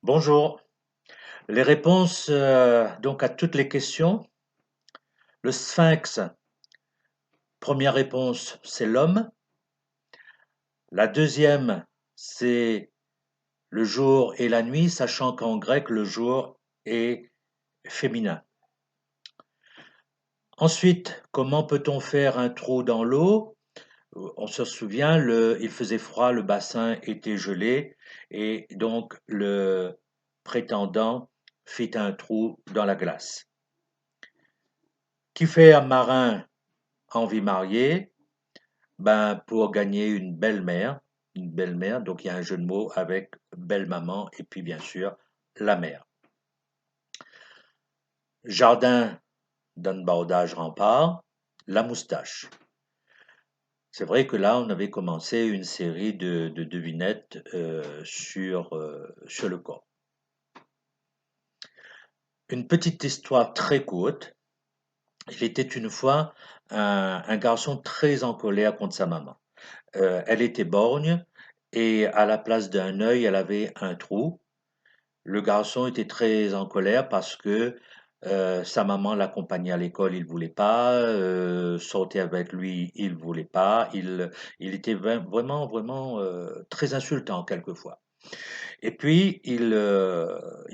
Bonjour. Les réponses donc à toutes les questions. Le sphinx, première réponse, c'est l'homme. La deuxième, c'est le jour et la nuit, sachant qu'en grec, le jour est féminin. Ensuite, comment peut-on faire un trou dans l'eau? On se souvient, il faisait froid, le bassin était gelé, et donc le prétendant fit un trou dans la glace. Qui fait un marin en vie mariée? Ben, pour gagner une belle-mère, donc il y a un jeu de mots avec belle-maman et puis bien sûr la mère. Jardin d'un bordage rempart, la moustache. C'est vrai que là, on avait commencé une série de devinettes sur le corps. Une petite histoire très courte. Il était une fois un garçon très en colère contre sa maman. Elle était borgne et à la place d'un œil, elle avait un trou. Le garçon était très en colère parce que sa maman l'accompagnait à l'école, il voulait pas, sortir avec lui, il voulait pas. Il était vraiment très insultant quelquefois. Et puis il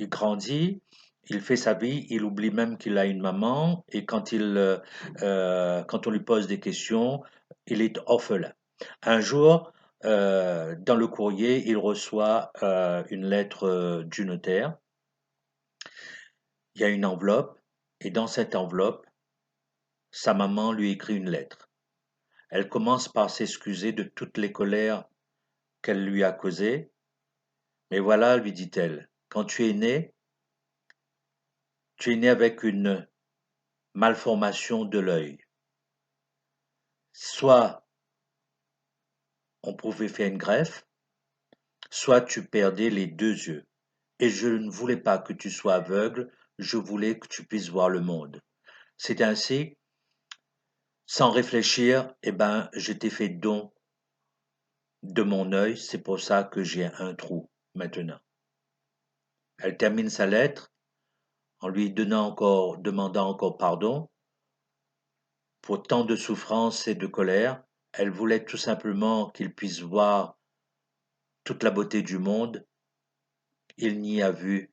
grandit, il fait sa vie, il oublie même qu'il a une maman et quand on lui pose des questions, il est orphelin. Un jour, dans le courrier, il reçoit une lettre du notaire. Il y a une enveloppe et dans cette enveloppe, sa maman lui écrit une lettre. Elle commence par s'excuser de toutes les colères qu'elle lui a causées. Mais voilà, lui dit-elle, quand tu es né avec une malformation de l'œil. Soit on pouvait faire une greffe, soit tu perdais les deux yeux. Et je ne voulais pas que tu sois aveugle, je voulais que tu puisses voir le monde. C'est ainsi, sans réfléchir, eh ben, je t'ai fait don de mon œil, c'est pour ça que j'ai un trou maintenant. Elle termine sa lettre en lui demandant encore pardon pour tant de souffrance et de colère. Elle voulait tout simplement qu'il puisse voir toute la beauté du monde. Il n'y a vu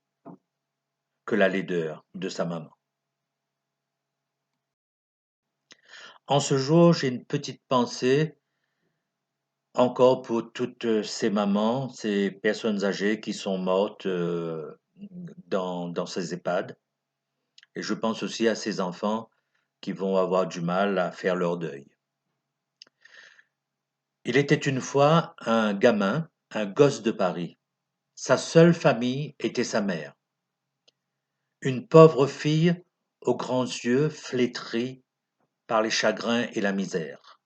que la laideur de sa maman. En ce jour, j'ai une petite pensée encore pour toutes ces mamans, ces personnes âgées qui sont mortes dans ces EHPAD. Et je pense aussi à ces enfants qui vont avoir du mal à faire leur deuil. Il était une fois un gamin, un gosse de Paris. Sa seule famille était sa mère. Une pauvre fille aux grands yeux flétris par les chagrins et la misère.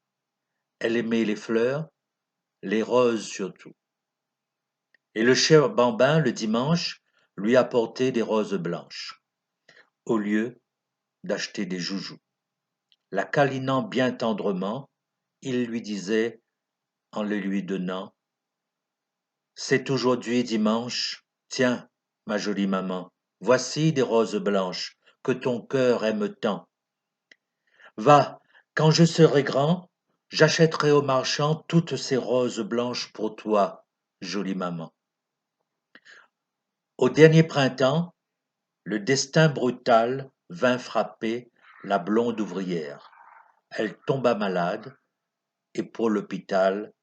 Elle aimait les fleurs, les roses surtout. Et le cher bambin, le dimanche, lui apportait des roses blanches, au lieu d'acheter des joujoux. La câlinant bien tendrement, il lui disait, en le lui donnant, c'est aujourd'hui dimanche, tiens, ma jolie maman, voici des roses blanches que ton cœur aime tant. Va, quand je serai grand, j'achèterai au marchand toutes ces roses blanches pour toi, jolie maman. Au dernier printemps, le destin brutal vint frapper la blonde ouvrière. Elle tomba malade, et pour l'hôpital,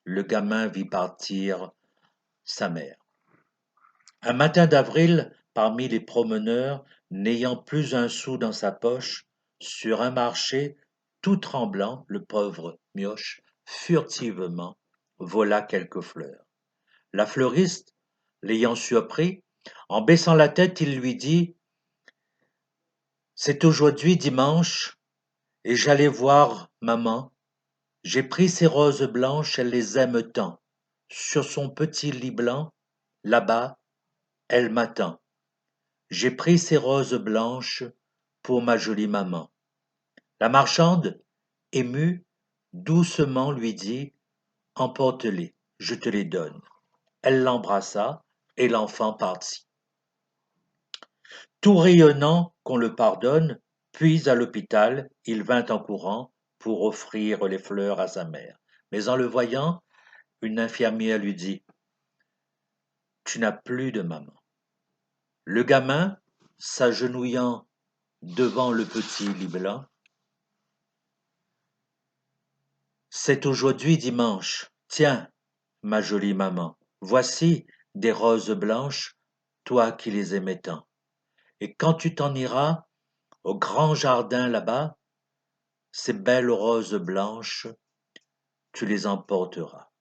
le gamin vit partir sa mère. Un matin d'avril, parmi les promeneurs, n'ayant plus un sou dans sa poche, sur un marché, tout tremblant, le pauvre mioche, furtivement, vola quelques fleurs. La fleuriste, l'ayant surpris, en baissant la tête, il lui dit: c'est aujourd'hui dimanche, et j'allais voir maman. J'ai pris ces roses blanches, elle les aime tant. Sur son petit lit blanc, là-bas, elle m'attend. J'ai pris ces roses blanches pour ma jolie maman. La marchande, émue, doucement lui dit: emporte-les, je te les donne. Elle l'embrassa, et l'enfant partit. Tout rayonnant qu'on le pardonne, puis à l'hôpital, il vint en courant pour offrir les fleurs à sa mère. Mais en le voyant, une infirmière lui dit: Tu n'as plus de maman. Le gamin, s'agenouillant devant le petit lit blanc: C'est aujourd'hui dimanche. Tiens, ma jolie maman, voici des roses blanches, toi qui les aimais tant. Et quand tu t'en iras au grand jardin là-bas, ces belles roses blanches, tu les emporteras.